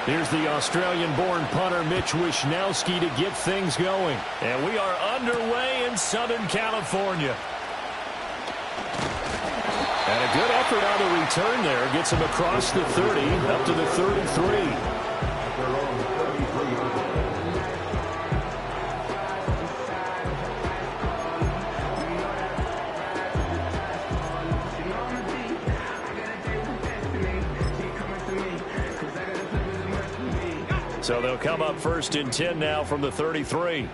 Here's the Australian-born punter Mitch Wishnowsky to get things going. And we are underway in Southern California. And a good effort on the return there. Gets him across the 30, up to the 33. So they'll come up 1st and 10 now from the 33.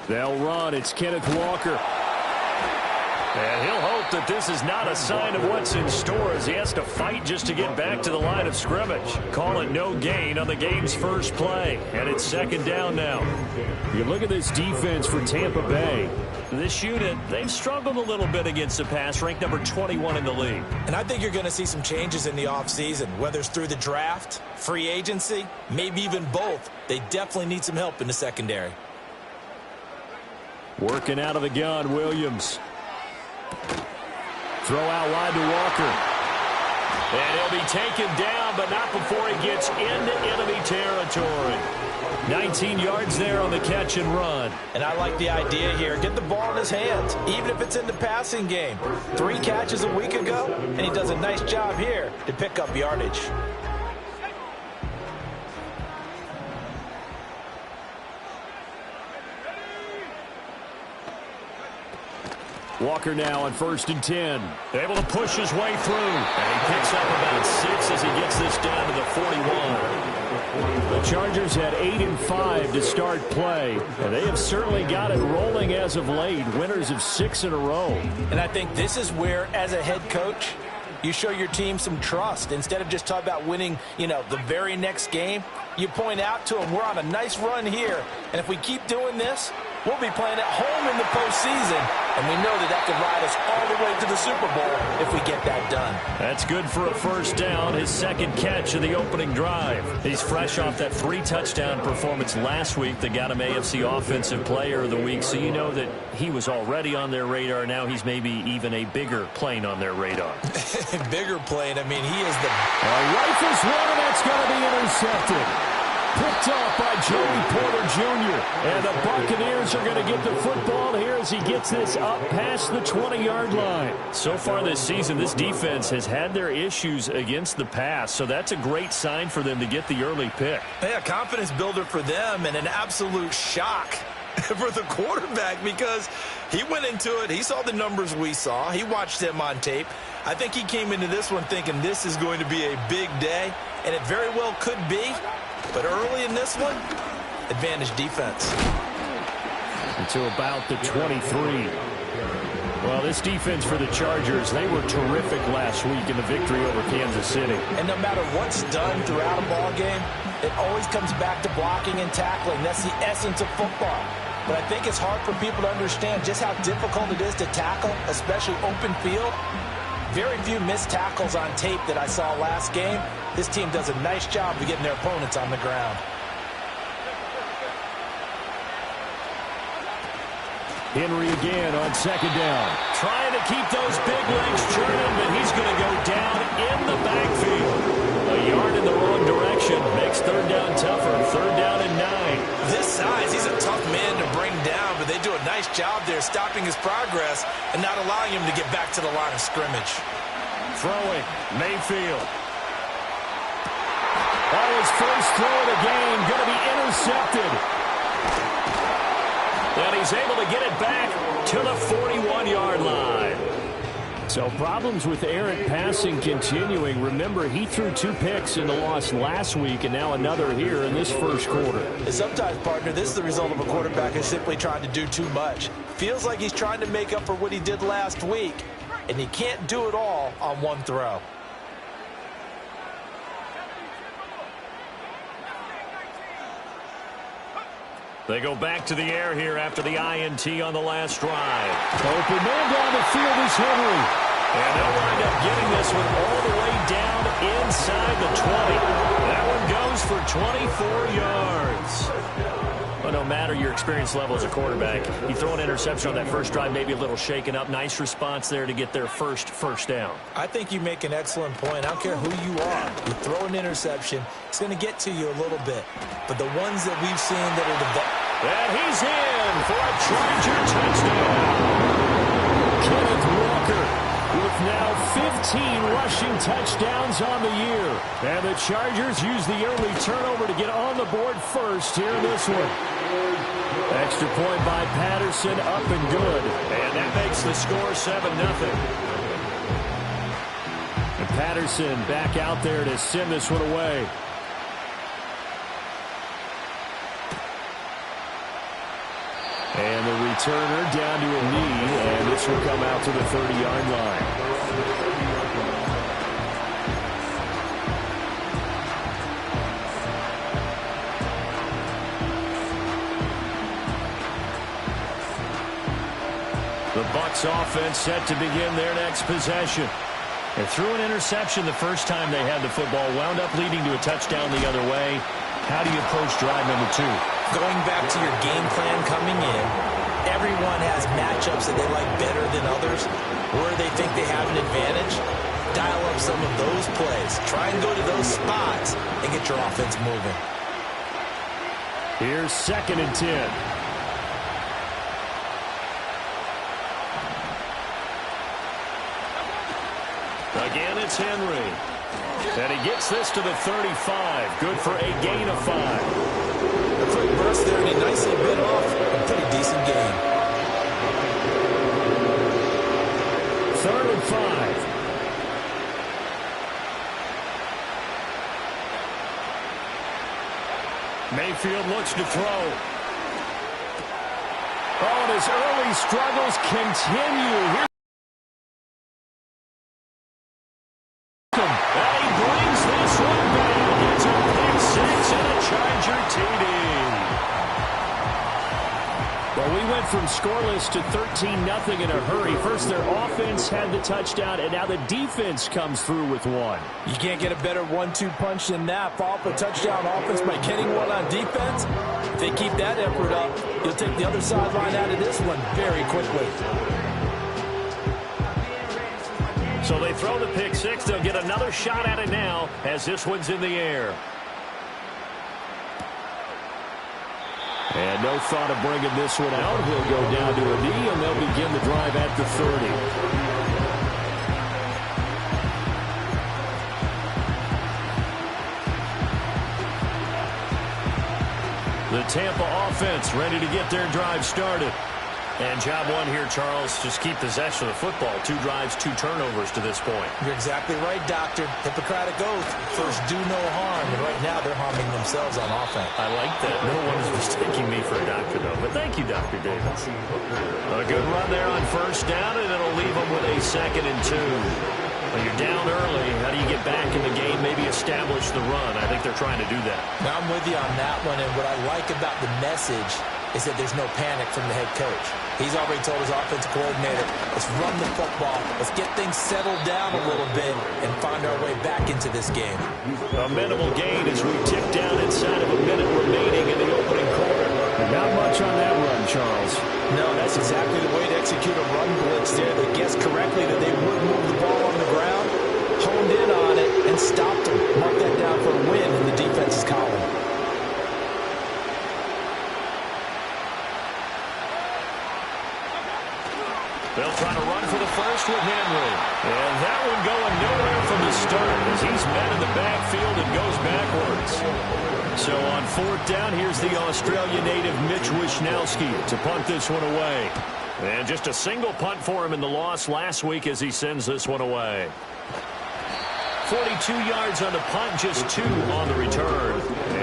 They'll run. It's Kenneth Walker. And he'll hope that this is not a sign of what's in store as he has to fight just to get back to the line of scrimmage. Call it no gain on the game's first play. And it's 2nd down now. You look at this defense for Tampa Bay. This unit, they've struggled a little bit against the pass, ranked number 21 in the league. And I think you're going to see some changes in the offseason, whether it's through the draft, free agency, maybe even both. They definitely need some help in the secondary. Working out of the gun, Williams. Throw out wide to Walker. And he'll be taken down, but not before he gets into enemy territory. 19 yards there on the catch and run. And I like the idea here. Get the ball in his hands, even if it's in the passing game. 3 catches a week ago, and he does a nice job here to pick up yardage. Walker now on 1st and 10. Able to push his way through. And he picks up about 6 as he gets this down to the 41. The Chargers had 8 and 5 to start play. And they have certainly got it rolling as of late. Winners of 6 in a row. And I think this is where, as a head coach, you show your team some trust. Instead of just talking about winning, the very next game, you point out to them, we're on a nice run here. And if we keep doing this, we'll be playing at home in the postseason, and we know that could ride us all the way to the Super Bowl if we get that done. That's good for a 1st down, his 2nd catch of the opening drive. He's fresh off that 3-touchdown performance last week that got him AFC Offensive Player of the Week, so you know that he was already on their radar. Now he's maybe even a bigger plane on their radar. Bigger plane, I mean, he is the... Rifles one, and that's going to be intercepted. Picked off by Joey Porter Jr. And the Buccaneers are going to get the football here as he gets this up past the 20-yard line. So far this season, this defense has had their issues against the pass, so that's a great sign for them to get the early pick. Yeah, confidence builder for them and an absolute shock for the quarterback because he went into it. He saw the numbers we saw. He watched them on tape. I think he came into this one thinking this is going to be a big day, and it very well could be. But early in this one, advantage defense. Until about the 23. Well, this defense for the Chargers, they were terrific last week in the victory over Kansas City. And no matter what's done throughout a ball game, it always comes back to blocking and tackling. That's the essence of football. But I think it's hard for people to understand just how difficult it is to tackle, especially open field. Very few missed tackles on tape that I saw last game. This team does a nice job of getting their opponents on the ground. Henry again on 2nd down. Trying to keep those big legs churning, but he's going to go down in the backfield. A yard in the wrong direction makes 3rd down tougher. 3rd down and 9. This size, he's a tough man to bring down, but they do a nice job there stopping his progress and not allowing him to get back to the line of scrimmage. Throwing, Mayfield. His first throw of the game going to be intercepted. And he's able to get it back to the 41-yard line. So problems with errant passing continuing. Remember, he threw 2 picks in the loss last week and now another here in this first quarter. And sometimes, partner, this is the result of a quarterback who's simply trying to do too much. Feels like he's trying to make up for what he did last week, and he can't do it all on one throw. They go back to the air here after the INT on the last drive. Open man down the field is Henry. And they'll wind up getting this one all the way down inside the 20. That one goes for 24 yards. know, no matter your experience level as a quarterback, you throw an interception on that first drive, maybe a little shaken up. Nice response there to get their first down. I think you make an excellent point. I don't care who you are. You throw an interception, it's going to get to you a little bit. But the ones that we've seen that are and he's in for a Charger touchdown. Kenneth Walker with now 15 rushing touchdowns on the year. And the Chargers use the early turnover to get on the board first here in this one. Extra point by Patterson, up and good. And that makes the score 7-0. And Patterson back out there to send this one away. And the returner down to a knee, and this will come out to the 30-yard line. The Bucs offense set to begin their next possession. They threw an interception the first time they had the football, wound up leading to a touchdown the other way. How do you approach drive number 2? Going back to your game plan coming in, everyone has matchups that they like better than others, where they think they have an advantage. Dial up some of those plays. Try and go to those spots and get your offense moving. Here's 2nd and 10. Again, it's Henry. And he gets this to the 35. Good for a gain of 5. A quick burst there, and he nicely bit off a pretty decent gain. 3rd and 5. Mayfield looks to throw. Oh, and his early struggles continue. Here from scoreless to 13-0 in a hurry. First, their offense had the touchdown, and now the defense comes through with one. You can't get a better 1-2 punch than that. Follow up a touchdown offense by getting one on defense. If they keep that effort up, you'll take the other sideline out of this one very quickly. So they throw the pick six. They'll get another shot at it now as this one's in the air. And no thought of bringing this one out. He'll go down to a knee, and they'll begin the drive at the 30. The Tampa offense ready to get their drive started. And job one here, Charles, just keep possession of the football. 2 drives, 2 turnovers to this point. You're exactly right, Doctor. Hippocratic oath. First, do no harm. And right now, they're harming themselves on offense. I like that. No one is mistaking me for a doctor, though. But thank you, Dr. Davis. A good run there on first down, and it'll leave them with a 2nd and 2. When you're down early, how do you get back in the game, maybe establish the run? I think they're trying to do that. Now, I'm with you on that one, and what I like about the message is that there's no panic from the head coach. He's already told his offensive coordinator, let's run the football, let's get things settled down a little bit and find our way back into this game. A minimal gain as we tick down inside of a minute remaining in the opening quarter. Not much on that run, Charles. No, that's exactly the way to execute a run blitz there. They guessed correctly that they would move the ball on the ground, honed in on it, and stopped them. Mark that down for a win in the defense's column. They'll try to run for the first with Henry. And that one going nowhere from the start as he's met in the backfield and goes backwards. So on 4th down, here's the Australia native Mitch Wishnowsky to punt this one away. And just a single punt for him in the loss last week as he sends this one away. 42 yards on the punt, just 2 on the return.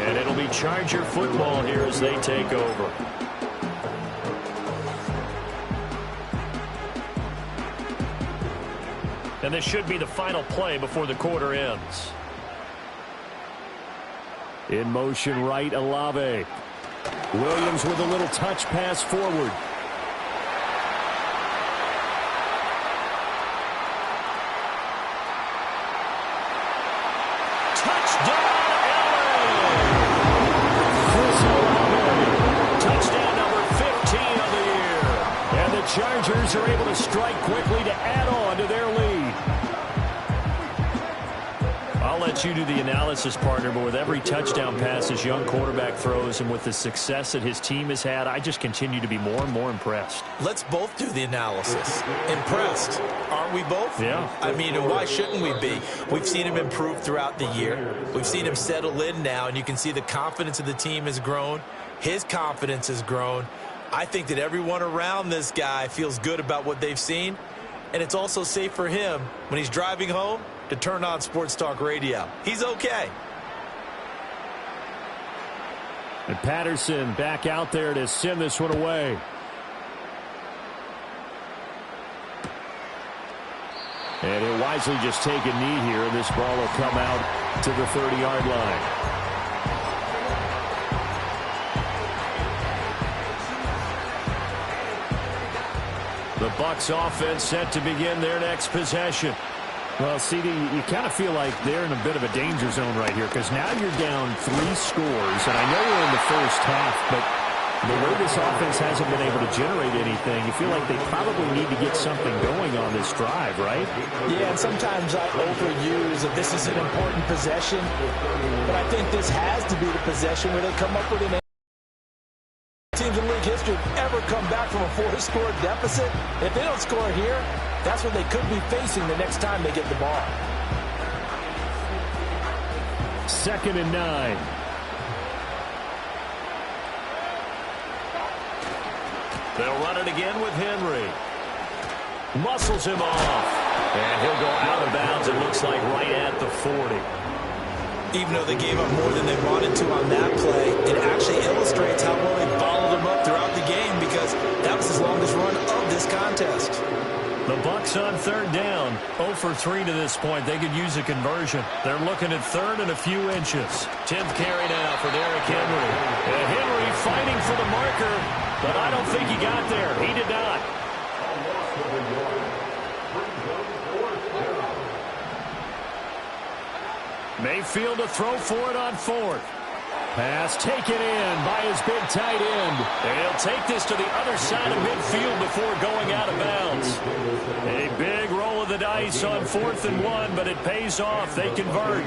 And it'll be Charger football here as they take over. And this should be the final play before the quarter ends. In motion right, Olave. Williams with a little touch pass forward. Touchdown, LA! Chris Olave Chargers are able to strike quickly to add on to their lead. I'll let you do the analysis, partner, but with every touchdown pass this young quarterback throws and with the success that his team has had, I just continue to be more and more impressed. Let's both do the analysis. Impressed. Aren't we both? Yeah. I mean, why shouldn't we be? We've seen him improve throughout the year. We've seen him settle in now, and you can see the confidence of the team has grown. His confidence has grown. I think that everyone around this guy feels good about what they've seen, and it's also safe for him when he's driving home to turn on Sports Talk Radio. He's okay. And Patterson back out there to send this one away. And he'll wisely just take a knee here, and this ball will come out to the 30-yard line. The Bucs offense set to begin their next possession. Well, CD, you kind of feel like they're in a bit of a danger zone right here because now you're down 3 scores, and I know we're in the first half, but the way this offense hasn't been able to generate anything, you feel like they probably need to get something going on this drive, right? Yeah, and sometimes I overuse that this is an important possession, but I think this has to be the possession where they come up with an teams in league history ever come back from a 4-score deficit. If they don't score here, that's what they could be facing the next time they get the ball. 2nd and 9. They'll run it again with Henry. Muscles him off. And he'll go out of bounds, it looks like, right at the 40. Even though they gave up more than they wanted to on that play, it actually illustrates how well they bottled him up throughout the game because that was his longest run of this contest. The Bucs on 3rd down, 0 for 3 to this point. They could use a conversion. They're looking at 3rd and a few inches. 10th carry now for Derrick Henry. And Henry fighting for the marker, but I don't think he got there. He did not. Mayfield to throw for it on 4th. Pass taken in by his big tight end. And he'll take this to the other side of midfield before going out of bounds. A big roll of the dice on 4th and 1, but it pays off. They convert.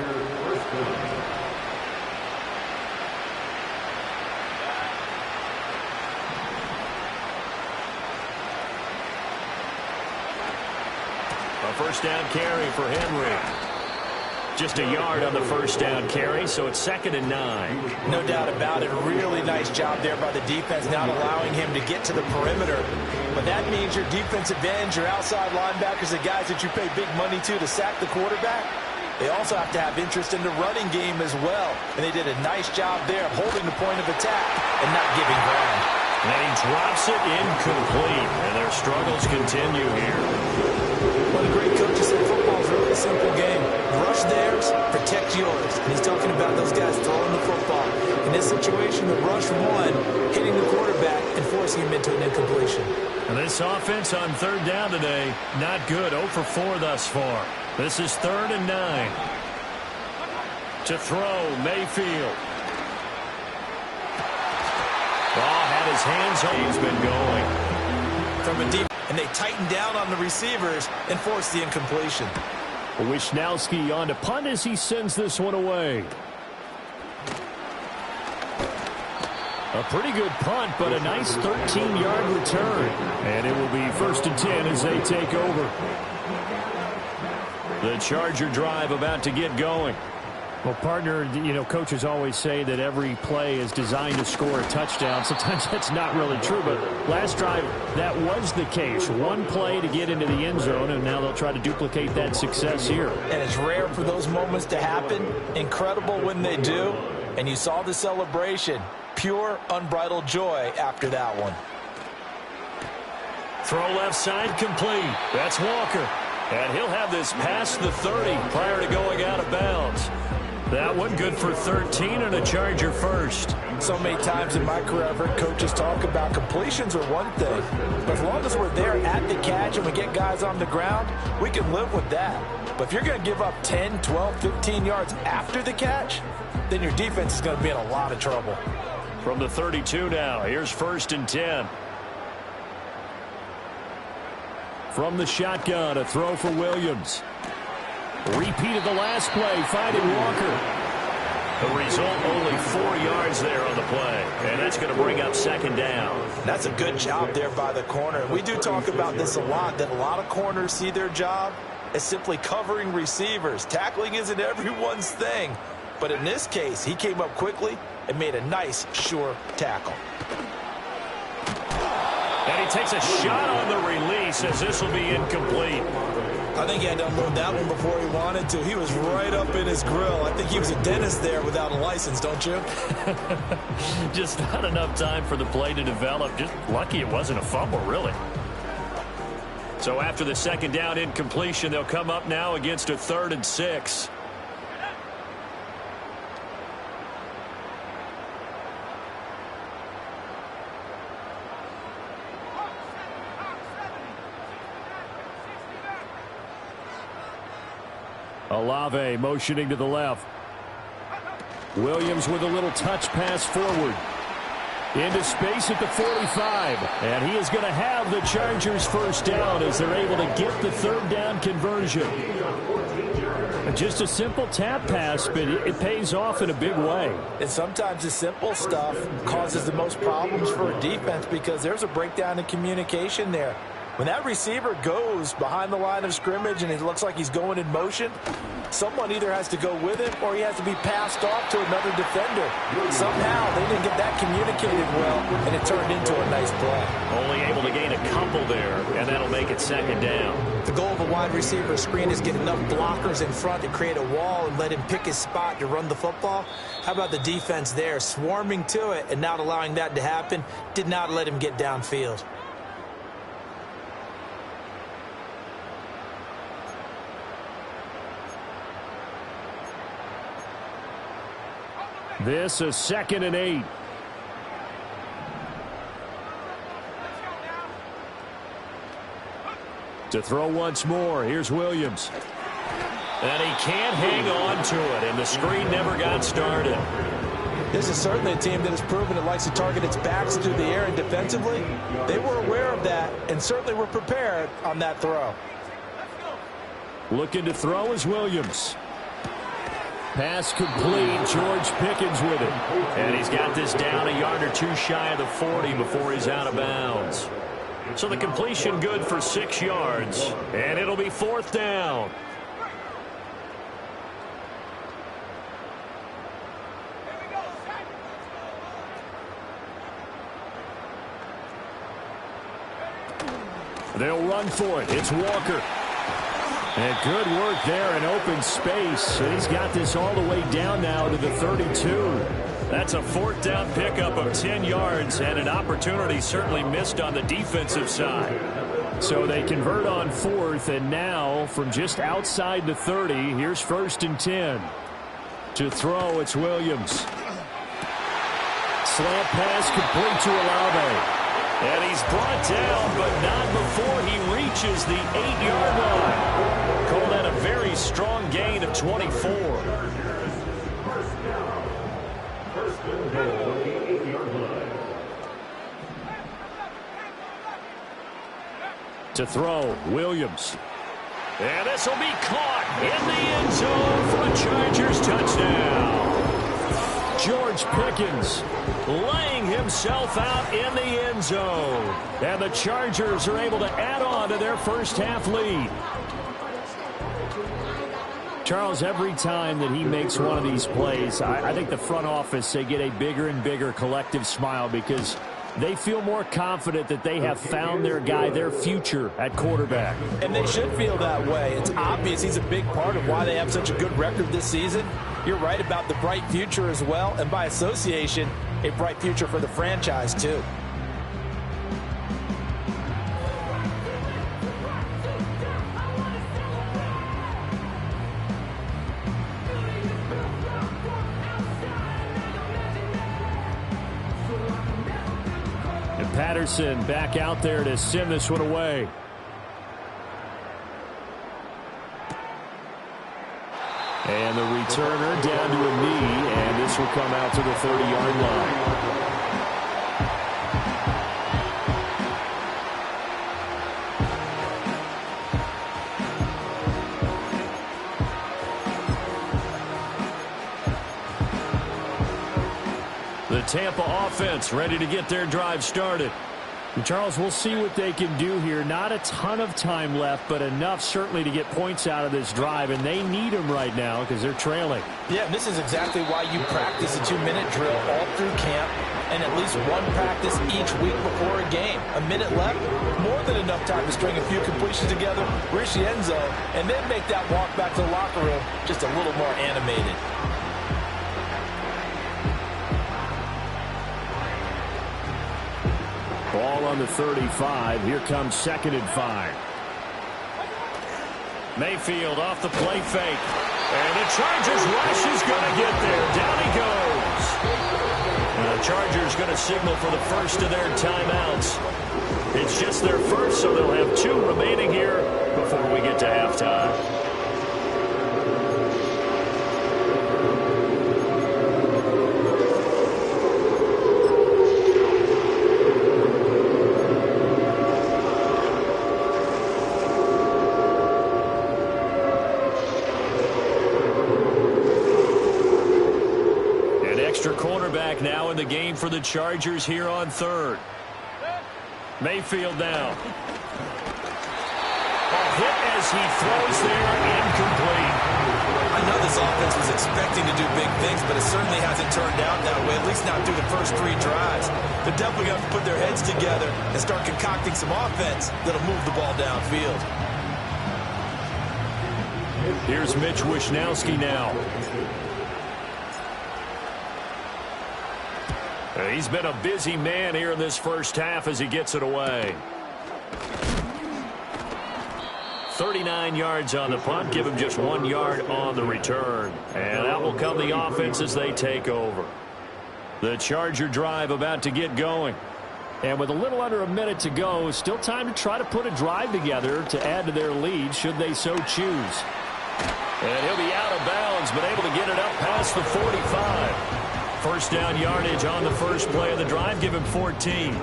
A 1st down carry for Henry. Just a yard on the 1st down carry, so it's 2nd and 9. No doubt about it. Really nice job there by the defense, not allowing him to get to the perimeter. But that means your defensive ends, your outside linebackers, the guys that you pay big money to sack the quarterback, they also have to have interest in the running game as well. And they did a nice job there of holding the point of attack and not giving ground. And he drops it incomplete, and their struggles continue here. One of the great coaches said football is really a simple game. Rush theirs, protect yours. And he's talking about those guys throwing the football. In this situation, the rush one, hitting the quarterback and forcing him into an incompletion. And this offense on 3rd down today, not good. 0 for 4 thus far. This is 3rd and 9. To throw, Mayfield. Ball had his hands on. He's been going. From a deep, and they tighten down on the receivers and force the incompletion. Wisnowski on to punt as he sends this one away. A pretty good punt, but a nice 13-yard return. And it will be 1st and 10 as they take over. The Charger drive about to get going. Well, partner, you know, coaches always say that every play is designed to score a touchdown. Sometimes that's not really true, but last drive, that was the case. One play to get into the end zone, and now they'll try to duplicate that success here. And it's rare for those moments to happen. Incredible when they do. And you saw the celebration. Pure, unbridled joy after that one. Throw left side complete. That's Walker. And he'll have this past the 30 prior to going out of bounds. That one good for 13 and a Charger first. So many times in my career, I've heard coaches talk about completions are one thing. But as long as we're there at the catch and we get guys on the ground, we can live with that. But if you're going to give up 10, 12, 15 yards after the catch, then your defense is going to be in a lot of trouble. From the 32 now, here's 1st and 10. From the shotgun, a throw for Williams. Repeated the last play, finding Walker. The result, only 4 yards there on the play. And that's going to bring up second down. That's a good job there by the corner. We do talk about this a lot, that a lot of corners see their job as simply covering receivers. Tackling isn't everyone's thing. But in this case, he came up quickly and made a nice, sure tackle. And he takes a shot on the release as this will be incomplete. I think he had to unload that one before he wanted to. He was right up in his grill. I think he was a dentist there without a license, don't you? Just not enough time for the play to develop. Just lucky it wasn't a fumble, really. So after the second down incompletion, they'll come up now against a 3rd and 6. Olave motioning to the left. Williams with a little touch pass forward. Into space at the 45. And he is going to have the Chargers first down as they're able to get the 3rd down conversion. Just a simple tap pass, but it pays off in a big way. And sometimes the simple stuff causes the most problems for a defense because there's a breakdown in communication there. When that receiver goes behind the line of scrimmage and it looks like he's going in motion, someone either has to go with him or he has to be passed off to another defender. Somehow they didn't get that communicated well, and it turned into a nice play. Only able to gain a couple there, and that'll make it second down. The goal of a wide receiver screen is get enough blockers in front to create a wall and let him pick his spot to run the football. How about the defense there, swarming to it and not allowing that to happen, did not let him get downfield. This is 2nd and 8. To throw once more. Here's Williams. And he can't hang on to it, and the screen never got started. This is certainly a team that has proven it likes to target its backs through the air, and defensively, they were aware of that and certainly were prepared on that throw. Looking to throw is Williams. Pass complete. George Pickens with it. And he's got this down a yard or two shy of the 40 before he's out of bounds. So the completion good for 6 yards. And it'll be 4th down. They'll run for it. It's Walker. And good work there in open space. He's got this all the way down now to the 32. That's a 4th down pickup of 10 yards and an opportunity certainly missed on the defensive side. So they convert on 4th, and now from just outside the 30, here's 1st and 10. To throw, it's Williams. Slant pass complete to Olave. And he's brought down, but not before he reaches the 8-yard line. Call that a very strong gain of 24. To throw, Williams. And this will be caught in the end zone for a Chargers touchdown. George Pickens laying himself out in the end zone. And the Chargers are able to add on to their first half lead. Charles, every time that he makes one of these plays, I think the front office, they get a bigger and bigger collective smile because they feel more confident that they have found their guy, their future at quarterback. And they should feel that way. It's obvious he's a big part of why they have such a good record this season. You're right about the bright future as well, and by association, a bright future for the franchise too. Patterson back out there to send this one away. And the returner down to a knee, and this will come out to the 30-yard line. The Tampa offense ready to get their drive started. And Charles, we'll see what they can do here. Not a ton of time left, but enough certainly to get points out of this drive, and they need them right now because they're trailing. Yeah, and this is exactly why you practice a 2-minute drill all through camp and at least one practice each week before a game. A minute left, more than enough time to string a few completions together, reach the end zone, and then make that walk back to the locker room just a little more animated. Ball on the 35. Here comes 2nd and 5. Mayfield off the play fake. And the Chargers rush is going to get there. Down he goes. And the Chargers going to signal for the first of their timeouts. It's just their first, so they'll have 2 remaining here before we get to halftime. Cornerback now in the game for the Chargers here on 3rd. Mayfield now. A hit as he throws there, incomplete. I know this offense was expecting to do big things, but it certainly hasn't turned out that way, at least not through the first 3 drives. They're definitely going to have to put their heads together and start concocting some offense that'll move the ball downfield. Here's Mitch Wishnowsky now. He's been a busy man here in this first half as he gets it away. 39 yards on the punt. Give him just 1 yard on the return. And out will come the offense as they take over. The Charger drive about to get going. And with a little under a minute to go, still time to try to put a drive together to add to their lead should they so choose. And he'll be out of bounds, but able to get it up past the 45. First down yardage on the first play of the drive. Give him 14.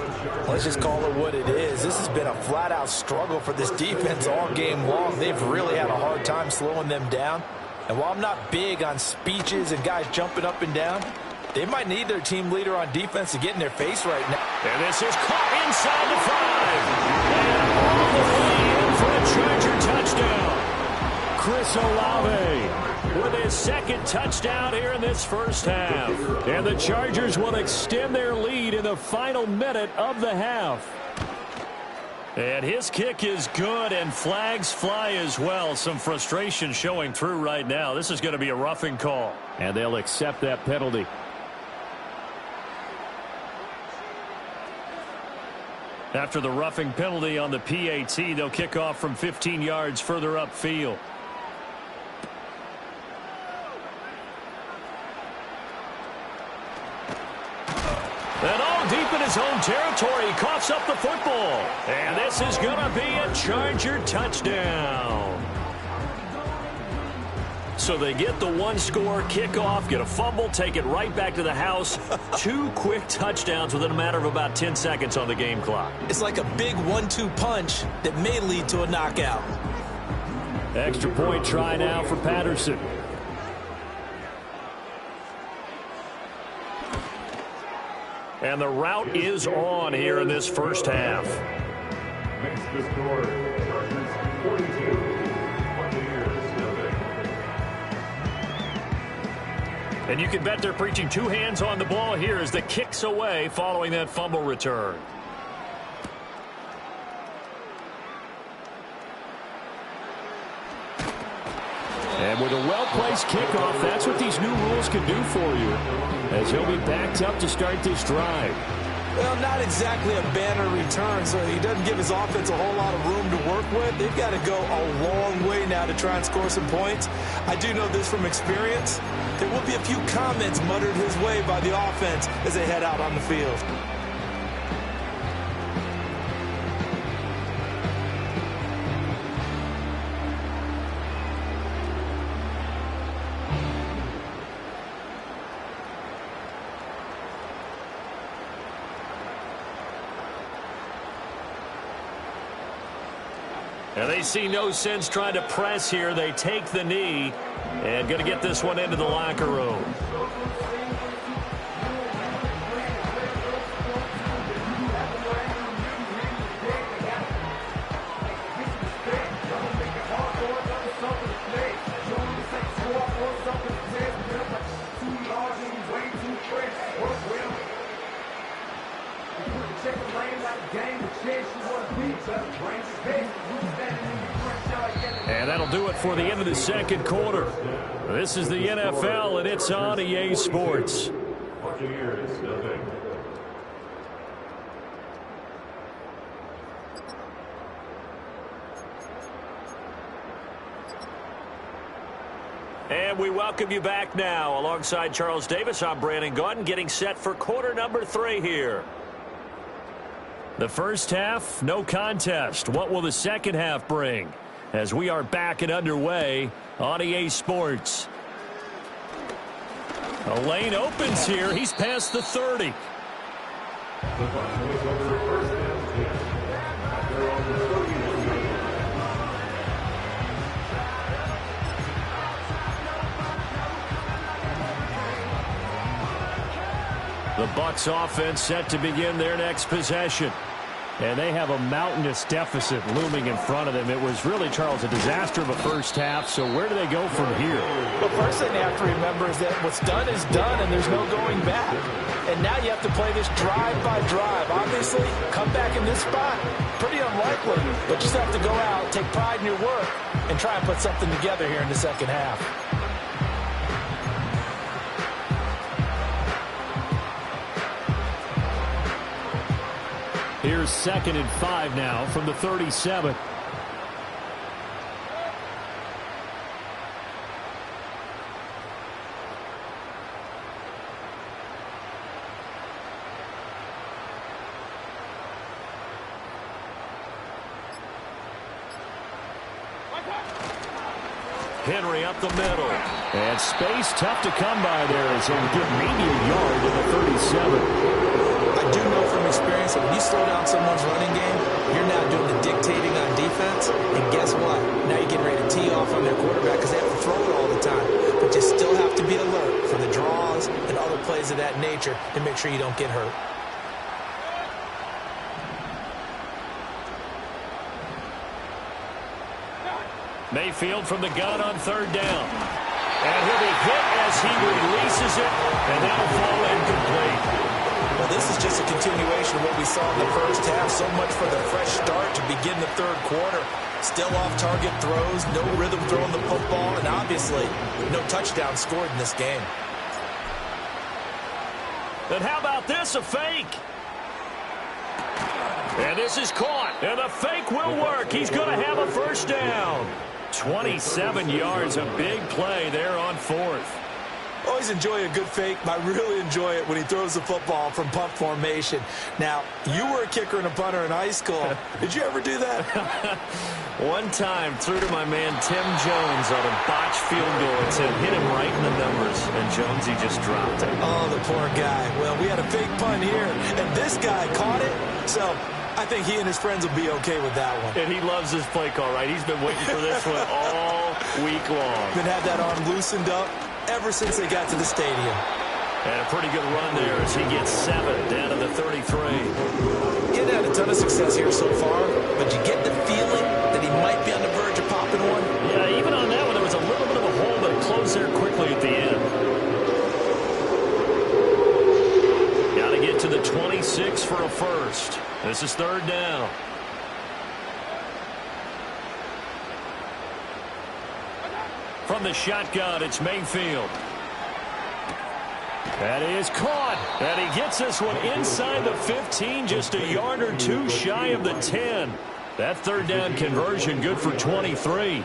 Let's just call it what it is. This has been a flat-out struggle for this defense all game long. They've really had a hard time slowing them down. And while I'm not big on speeches and guys jumping up and down, they might need their team leader on defense to get in their face right now. And this is caught inside the 5. And all the way in for a Charger touchdown. Chris Olave with his 2nd touchdown here in this first half. And the Chargers will extend their lead in the final minute of the half. And his kick is good, and flags fly as well. Some frustration showing through right now. This is going to be a roughing call. And they'll accept that penalty. After the roughing penalty on the PAT, they'll kick off from 15 yards further upfield. And all deep in his own territory, he coughs up the football. And this is going to be a Charger touchdown. So they get the 1-score kickoff, get a fumble, take it right back to the house. 2 quick touchdowns within a matter of about 10 seconds on the game clock. It's like a big 1-2 punch that may lead to a knockout. Extra point try now for Patterson. And the route is on here in this first half. Makes the score, Chargers 42, And you can bet they're preaching 2 hands on the ball here as the kick's away following that fumble return. And with a well-placed kickoff, that's what these new rules can do for you, as he'll be backed up to start this drive. Well, not exactly a banner return, so he doesn't give his offense a whole lot of room to work with. They've got to go a long way now to try and score some points. I do know this from experience. There will be a few comments muttered his way by the offense as they head out on the field. And they see no sense trying to press here. They take the knee and going to get this one into the locker room. And that'll do it for the end of the second quarter. This is the NFL, and it's on EA Sports. Buccaneers, nothing. And we welcome you back now. Alongside Charles Davis, I'm Brandon Gaudin, getting set for quarter number 3 here. The first half, no contest. What will the second half bring? As we are back and underway on EA Sports. A lane opens here. He's past the 30. The Bucs will over first down 10 at their own 30. The Bucs offense set to begin their next possession. And they have a mountainous deficit looming in front of them. It was really, Charles, a disaster of a first half. So where do they go from here? The first thing they have to remember is that what's done is done, and there's no going back. And now you have to play this drive by drive. Obviously, come back in this spot, pretty unlikely. But you just have to go out, take pride in your work, and try and put something together here in the second half. Here's 2nd and 5 now from the 37. Henry up the middle. And space tough to come by there as he'll get maybe a yard to the 37. I do know from experience that when you slow down someone's running game, you're now doing the dictating on defense. And guess what? Now you're getting ready to tee off on their quarterback because they have to throw it all the time. But you still have to be alert for the draws and other plays of that nature to make sure you don't get hurt. Mayfield from the gun on 3rd down. And he'll be hit as he releases it, and that'll fall incomplete. Well, this is just a continuation of what we saw in the first half. So much for the fresh start to begin the third quarter. Still off-target throws, no rhythm throwing the football, and obviously no touchdown scored in this game. And how about this, a fake? And this is caught, and the fake will work. He's going to have a first down. 27 yards, a big play there on 4th. Always enjoy a good fake, but I really enjoy it when he throws the football from punt formation. Now, you were a kicker and a punter in high school. Did you ever do that? One time, threw to my man Tim Jones on a botched field goal and said, hit him right in the numbers. And Jonesy just dropped it. Oh, the poor guy. Well, we had a fake punt here, and this guy caught it. So I think he and his friends will be okay with that one. And he loves this play call, right? He's been waiting for this one all week long. Been had that arm loosened up ever since they got to the stadium. And a pretty good run there as he gets 7 down to the 33. He had a ton of success here so far, but you get the feeling that he might be on the verge of popping one. Yeah, even on that one, there was a little bit of a hole, but it closed there quickly at the end. Got to get to the 26 for a first. This is 3rd down. From the shotgun, it's Mayfield. That is caught. And he gets this one inside the 15, just a yard or two shy of the 10. That 3rd down conversion good for 23.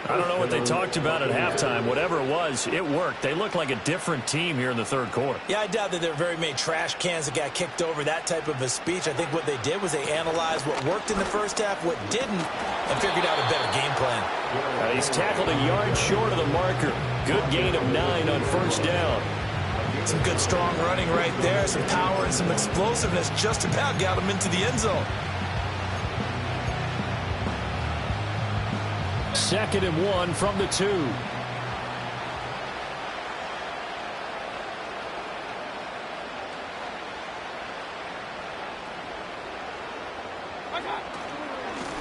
I don't know what they talked about at halftime. Whatever it was, it worked. They look like a different team here in the 3rd quarter. Yeah, I doubt that there were very many trash cans that got kicked over, that type of a speech. I think what they did was they analyzed what worked in the first half, what didn't, and figured out a better game plan. He's tackled a yard short of the marker. Good gain of 9 on 1st down. Some good, strong running right there. Some power and some explosiveness just about got him into the end zone. 2nd and 1 from the 2.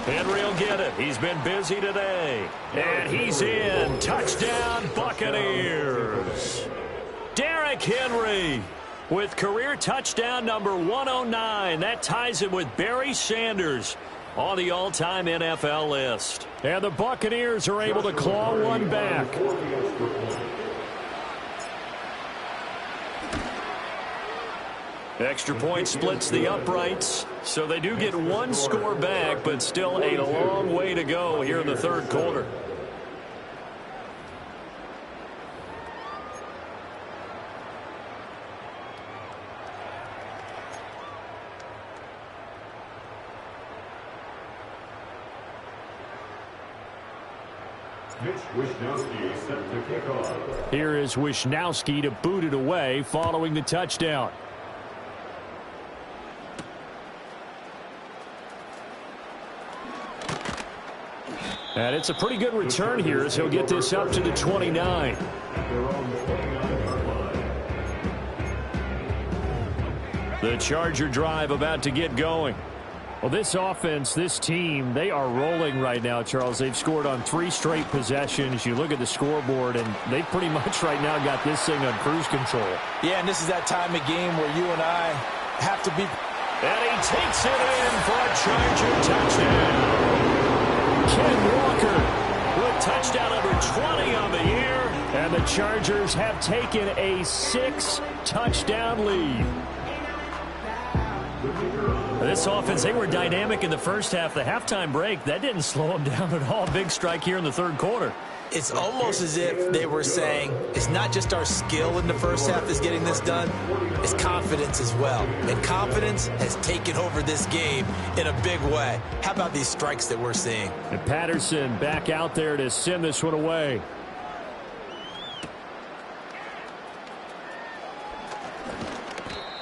Henry will get it. He's been busy today. And he's in. Touchdown, Buccaneers. Derrick Henry with career touchdown number 109. That ties him with Barry Sanders. on the all-time NFL list. And the Buccaneers are able to claw one back. Extra point splits the uprights, so they do get one score back, but still a long way to go here in the third quarter. Set to kick off. Here is Wishnowski to boot it away following the touchdown. And it's a pretty good return here as he'll get this up to the 29. The Charger drive about to get going. Well, this offense, this team, they are rolling right now, Charles. They've scored on 3 straight possessions. You look at the scoreboard, and they pretty much right now got this thing on cruise control. Yeah, and this is that time of game where you and I have to be. And he takes it in for a Charger touchdown. Ken Walker with touchdown number 20 on the year. And the Chargers have taken a 6-touchdown lead. This offense, they were dynamic in the first half. The halftime break, that didn't slow them down at all. Big strike here in the third quarter. It's almost as if they were saying, it's not just our skill in the first half that's getting this done, it's confidence as well. And confidence has taken over this game in a big way. How about these strikes that we're seeing? And Patterson back out there to send this one away.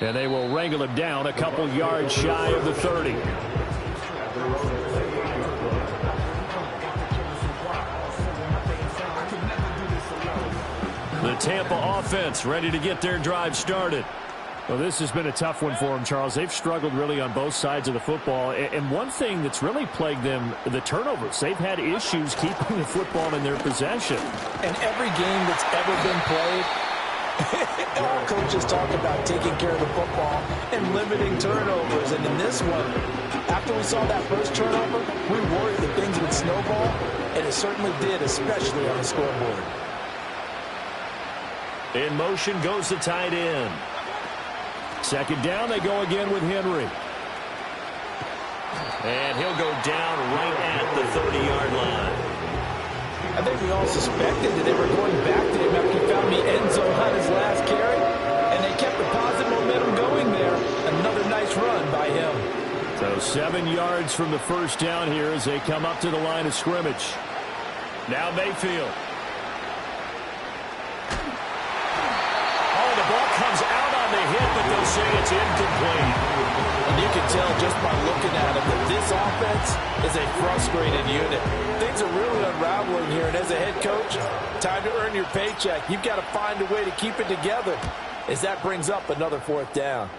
And they will wrangle him down a couple yards shy of the 30. The Tampa offense ready to get their drive started. Well, this has been a tough one for them, Charles. They've struggled really on both sides of the football. And one thing that's really plagued them, the turnovers. They've had issues keeping the football in their possession. And every game that's ever been played, all coaches talk about taking care of the football and limiting turnovers. And in this one, after we saw that first turnover, we worried that things would snowball, and it certainly did, especially on the scoreboard. In motion goes the tight end. Second down, they go again with Henry. And he'll go down right at the 30-yard line. I think we all suspected that they were going back to him after he found the end zone on his last carry, and they kept the positive momentum going there. Another nice run by him. So 7 yards from the first down here as they come up to the line of scrimmage. Now Mayfield. Oh, the ball comes out on the hit, but they'll say it's incomplete. And you can tell just by looking at him that this offense is a frustrated unit. Things are really unraveling here, and as a head coach, time to earn your paycheck. You've got to find a way to keep it together as that brings up another fourth down.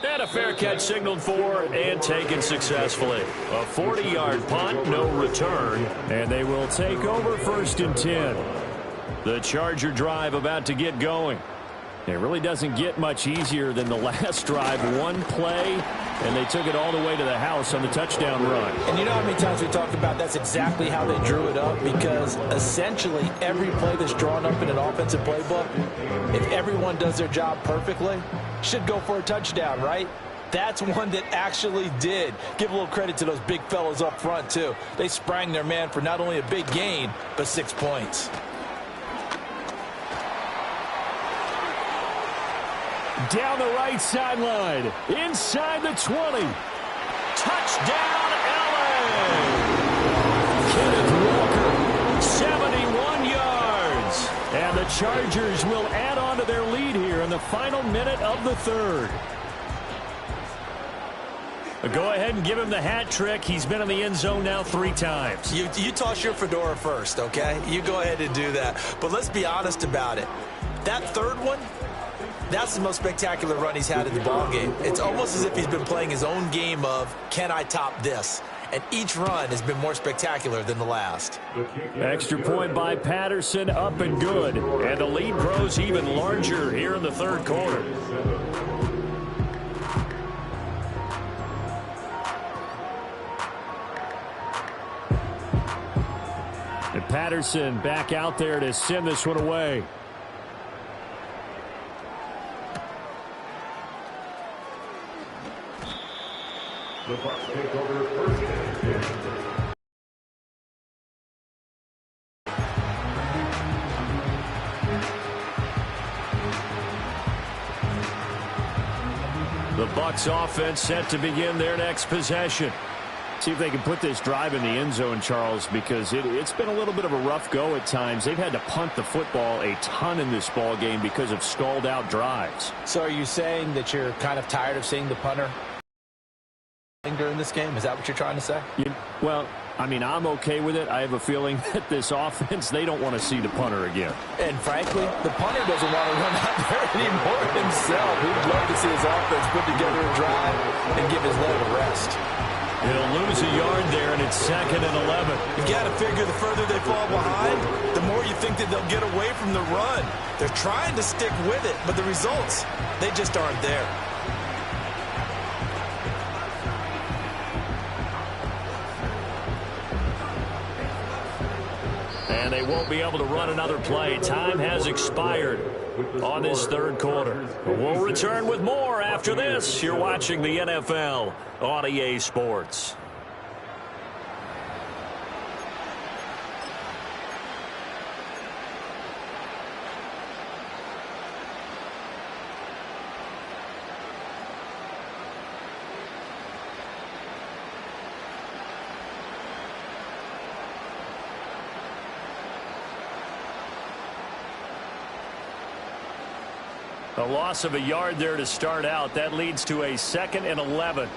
And a fair catch signaled for and taken successfully. A 40-yard punt, no return. And they will take over 1st and 10. The Charger drive about to get going. It really doesn't get much easier than the last drive. One play, and they took it all the way to the house on the touchdown run. And you know how many times we talked about that's exactly how they drew it up? Because essentially every play that's drawn up in an offensive playbook, if everyone does their job perfectly, should go for a touchdown, right? That's one that actually did. Give a little credit to those big fellows up front, too. They sprang their man for not only a big gain, but 6 points. Down the right sideline, inside the 20. Touchdown, LA! Kenneth Walker, 71 yards. And the Chargers will add on to their lead here in the final minute of the third. Go ahead and give him the hat trick. He's been in the end zone now 3 times. You toss your fedora first, okay? You go ahead and do that. But let's be honest about it. That third one, that's the most spectacular run he's had in the ballgame. It's almost as if he's been playing his own game of, can I top this? And each run has been more spectacular than the last. Extra point by Patterson, up and good. And the lead grows even larger here in the third quarter. And Patterson back out there to send this one away. The Bucs take over first and 10. The Bucs offense set to begin their next possession. See if they can put this drive in the end zone, Charles, because it's been a little bit of a rough go at times. They've had to punt the football a ton in this ball game because of stalled out drives. So are you saying that you're kind of tired of seeing the punter during this game? Is that what you're trying to say? Well, I mean, I'm okay with it. I have a feeling that this offense, they don't want to see the punter again. And frankly, the punter doesn't want to run out there anymore himself. He'd love to see his offense put together a drive and give his leg a rest. He'll lose a yard there, and it's 2nd and 11. You got to figure the further they fall behind, the more you think that they'll get away from the run. They're trying to stick with it, but the results, they just aren't there. And they won't be able to run another play. Time has expired on this third quarter. We'll return with more after this. You're watching the NFL on EA Sports. A loss of a yard there to start out. That leads to a 2nd and 11.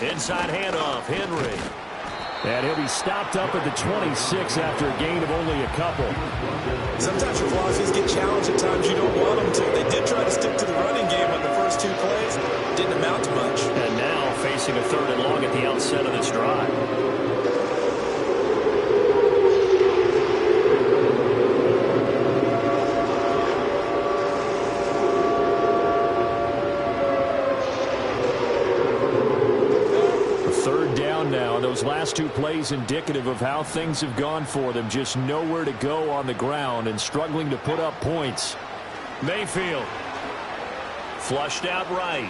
Inside handoff, Henry. And he'll be stopped up at the 26 after a gain of only a couple. Sometimes your philosophies get challenged at times you don't want them to. They did try to stick to the running game on the first 2 plays. Didn't amount to much. And now facing a 3rd and long at the outset of this drive. Those last 2 plays indicative of how things have gone for them. Just nowhere to go on the ground and struggling to put up points. Mayfield. Flushed out right.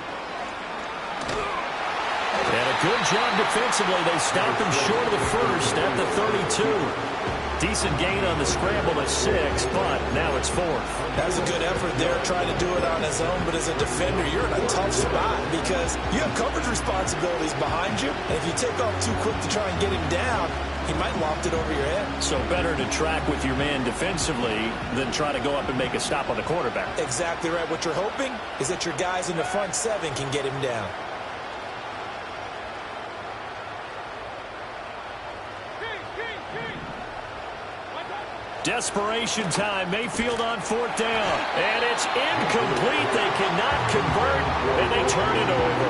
And a good job defensively. They stopped him short of the first at the 32. Decent gain on the scramble at 6, but now it's 4th. That was a good effort there, trying to do it on his own. But as a defender, you're in a tough spot because you have coverage responsibilities behind you. And if you take off too quick to try and get him down, he might loft it over your head. So better to track with your man defensively than try to go up and make a stop on the quarterback. Exactly right. What you're hoping is that your guys in the front 7 can get him down. Desperation time. Mayfield on 4th down. And it's incomplete. They cannot convert, and they turn it over.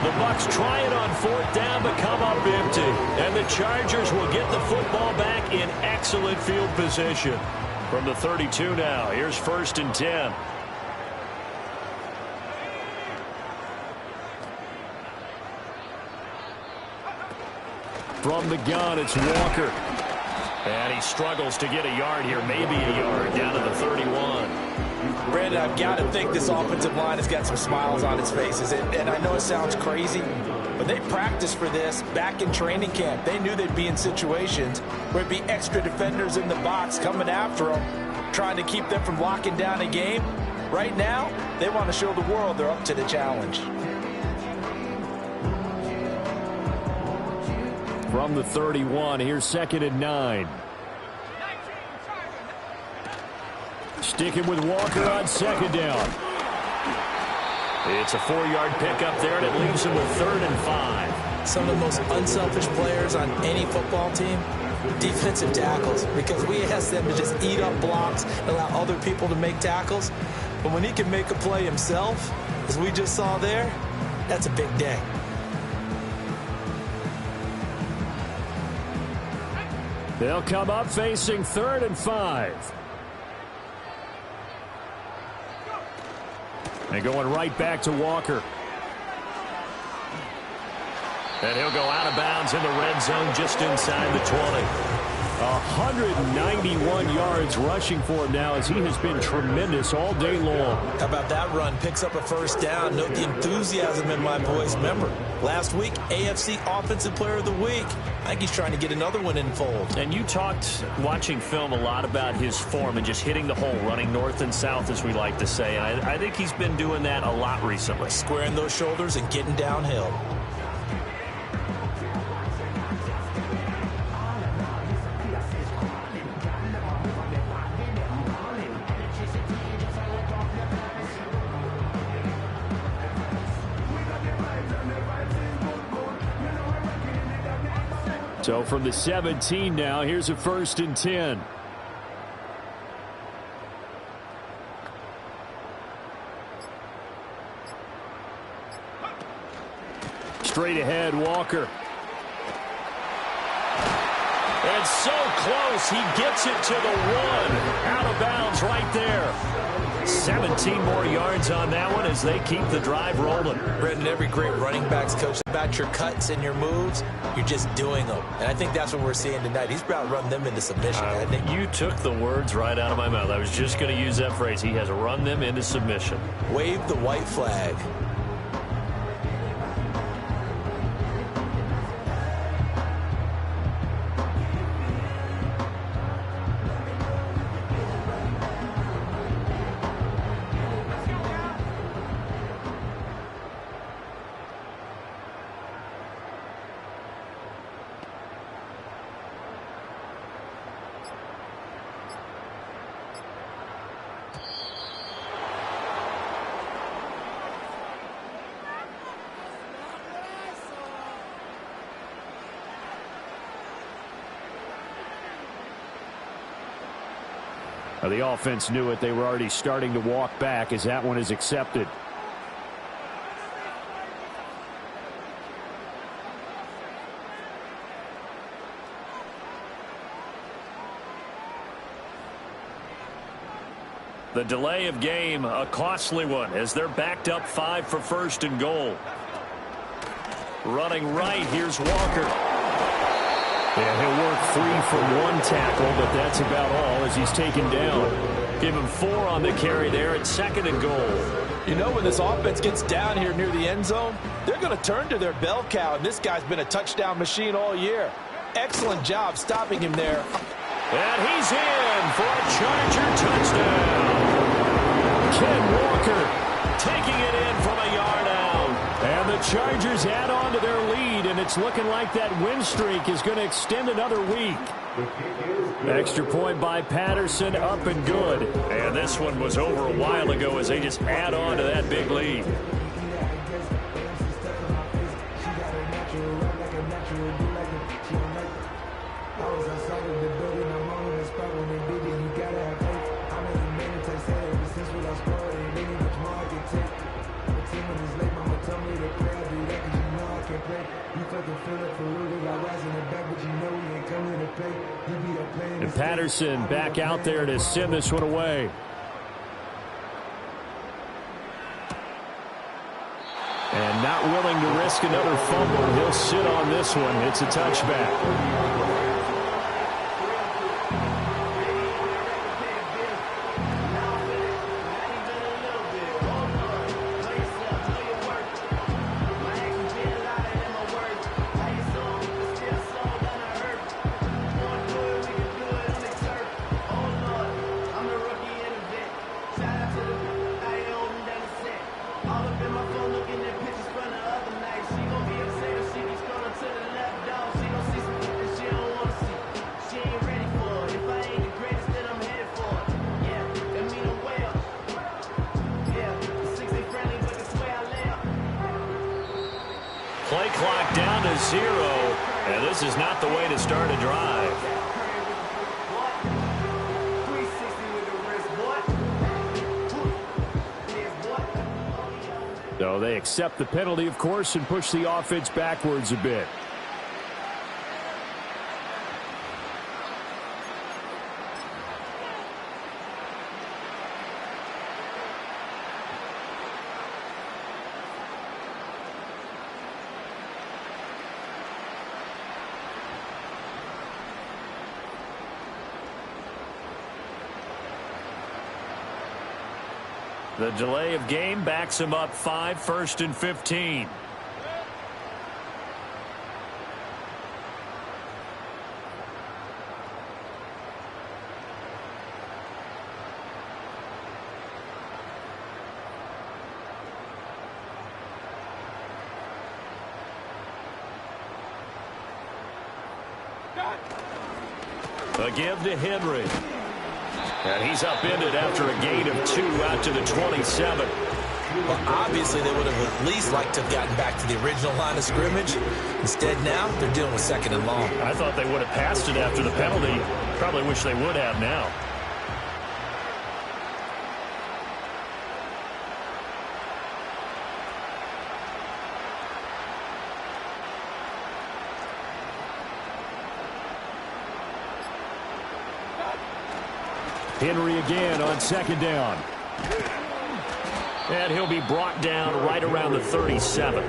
The Bucs try it on 4th down, but come up empty. And the Chargers will get the football back in excellent field position. From the 32 now, here's 1st and 10. From the gun, it's Walker. And he struggles to get a yard here, maybe a yard, down to the 31. Brandon, I've got to think this offensive line has got some smiles on its faces. And I know it sounds crazy, but they practiced for this back in training camp. They knew they'd be in situations where it'd be extra defenders in the box coming after them, trying to keep them from locking down a game. Right now, they want to show the world they're up to the challenge. From the 31, here's 2nd and 9. Sticking with Walker on 2nd down. It's a 4-yard pickup there, and it leaves him with 3rd and 5. Some of the most unselfish players on any football team, defensive tackles, because we ask them to just eat up blocks and allow other people to make tackles. But when he can make a play himself, as we just saw there, that's a big day. They'll come up facing 3rd and 5. And going right back to Walker. And he'll go out of bounds in the red zone just inside the 20. 191 yards rushing for him now as he has been tremendous all day long. How about that run? Picks up a first down. Note the enthusiasm in my voice. Remember, last week, AFC Offensive Player of the Week. I think he's trying to get another one in fold. And you talked, watching film, a lot about his form and just hitting the hole, running north and south, as we like to say. I think he's been doing that a lot recently. Squaring those shoulders and getting downhill. So from the 17 now, here's a 1st and 10. Straight ahead, Walker. And so close, he gets it to the 1. Out of bounds right there. 17 more yards on that one as they keep the drive rolling. Brendan, every great running backs coach about your cuts and your moves, you're just doing them. And I think that's what we're seeing tonight. He's about to run them into submission. You took the words right out of my mouth. I was just going to use that phrase. He has run them into submission. Wave the white flag. The offense knew it. They were already starting to walk back as that one is accepted. The delay of game, a costly one, as they're backed up 5 for 1st and goal. Running right, here's Walker. Yeah, he'll work free from 1 tackle, but that's about all as he's taken down. Give him 4 on the carry there at 2nd and goal. You know, when this offense gets down here near the end zone, they're going to turn to their bell cow, and this guy's been a touchdown machine all year. Excellent job stopping him there. And he's in for a Charger touchdown. Ken Walker taking it in from a yard out. And the Chargers add on to their lead, and it's looking like that win streak is going to extend another week. Extra point by Patterson, up and good. And this one was over a while ago as they just add on to that big lead. And Patterson back out there to send this one away. And not willing to risk another fumble. He'll sit on this one. It's a touchback. Play clock down to 0, and this is not the way to start a drive. So they accept the penalty, of course, and push the offense backwards a bit. The delay of game backs him up 5, 1st and 15. A give to Henry. And he's upended after a gain of 2 out to the 27. Well, obviously, they would have at least liked to have gotten back to the original line of scrimmage. Instead, now, they're dealing with 2nd and long. I thought they would have passed it after the penalty. Probably wish they would have now. Henry again on 2nd down. And he'll be brought down right around the 37.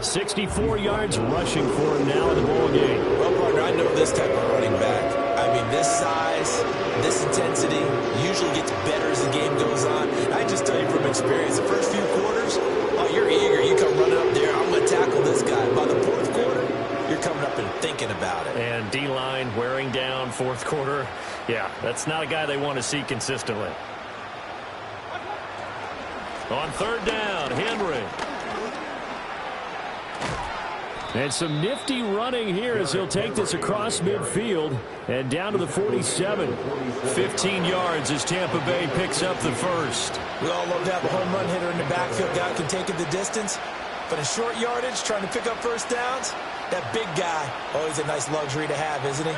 64 yards rushing for him now in the ball game. Well, partner, I know this type of running back. I mean, this size, this intensity usually gets better as the game goes on. I just tell you from experience, the first few quarters, oh, you're eager. You come running up there. I'm going to tackle this guy. By the 4th quarter, you're coming up and thinking about it. And D-line wearing down 4th quarter. Yeah, that's not a guy they want to see consistently. On 3rd down, Henry. And some nifty running here as he'll take this across midfield and down to the 47. 15 yards as Tampa Bay picks up the first. We all love to have a home run hitter in the backfield. Guy can take it the distance. But in short yardage, trying to pick up first downs, that big guy, always a nice luxury to have, isn't he?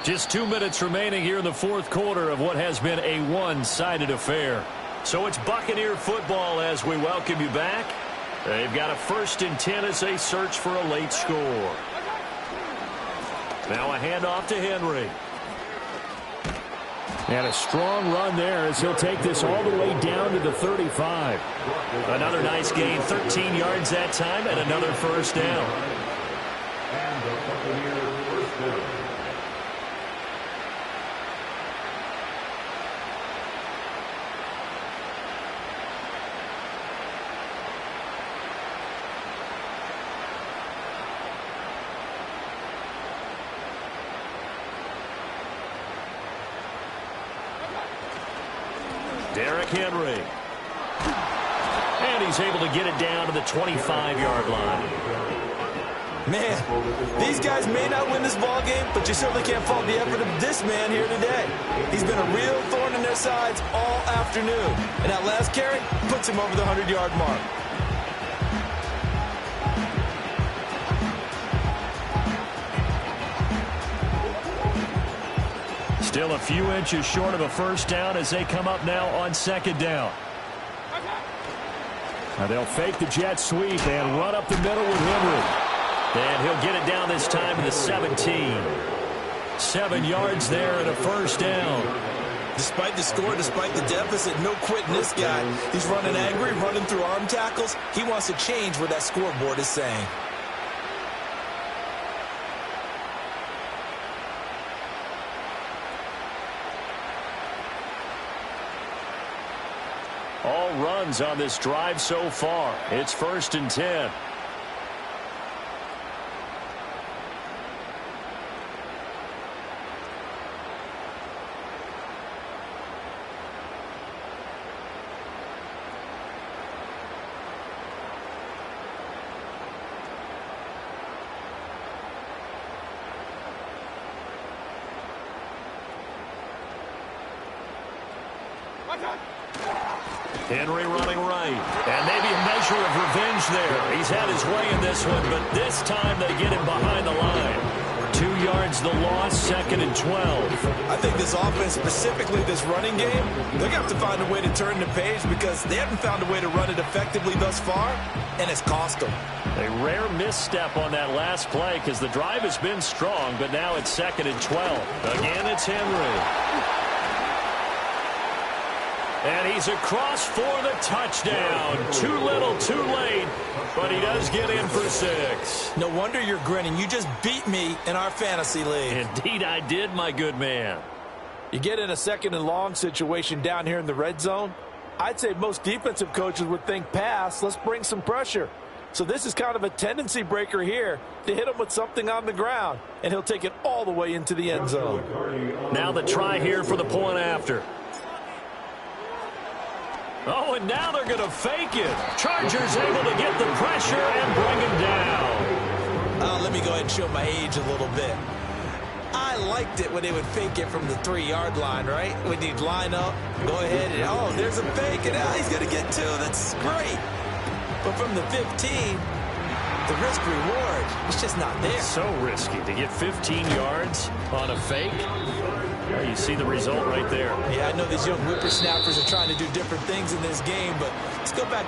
Just 2 minutes remaining here in the 4th quarter of what has been a one-sided affair. So it's Buccaneer football as we welcome you back. They've got a 1st and 10 as they search for a late score. Now a handoff to Henry. And a strong run there as he'll take this all the way down to the 35. Another nice gain, 13 yards that time, and another first down. And the Buccaneers first down. Derrick Henry. And he's able to get it down to the 25-yard line. Man, these guys may not win this ball game, but you certainly can't fault the effort of this man here today. He's been a real thorn in their sides all afternoon. And that last carry puts him over the 100-yard mark. Still a few inches short of a first down as they come up now on 2nd down. Now they'll fake the jet sweep and run up the middle with Henry. And he'll get it down this time to the 17. 7 yards there and a first down. Despite the score, despite the deficit, no quitting this guy. He's running angry, running through arm tackles. He wants to change what that scoreboard is saying. All runs on this drive so far. It's 1st and 10. Henry running right. And maybe a measure of revenge there. He's had his way in this one, but this time they get him behind the line. 2 yards the loss, 2nd and 12. I think this offense, specifically this running game, they're going to have to find a way to turn the page because they haven't found a way to run it effectively thus far, and it's cost them. A rare misstep on that last play because the drive has been strong, but now it's 2nd and 12. Again, it's Henry. And he's across for the touchdown. Too little, too late, but he does get in for 6. No wonder you're grinning. You just beat me in our fantasy league. Indeed I did, my good man. You get in a 2nd and long situation down here in the red zone. I'd say most defensive coaches would think pass. Let's bring some pressure. So this is kind of a tendency breaker here to hit him with something on the ground, and he'll take it all the way into the end zone. Now the try here for the point after. Oh, and now they're going to fake it. Chargers able to get the pressure and bring him down. Let me go ahead and show my age a little bit. I liked it when they would fake it from the 3-yard line, right? When you'd line up, go ahead, and oh, there's a fake, and he's going to get 2. That's great. But from the 15, the risk-reward is just not there. It's so risky to get 15 yards on a fake. Well, you see the result right there. Yeah, I know these young whippersnappers are trying to do different things in this game, but let's go back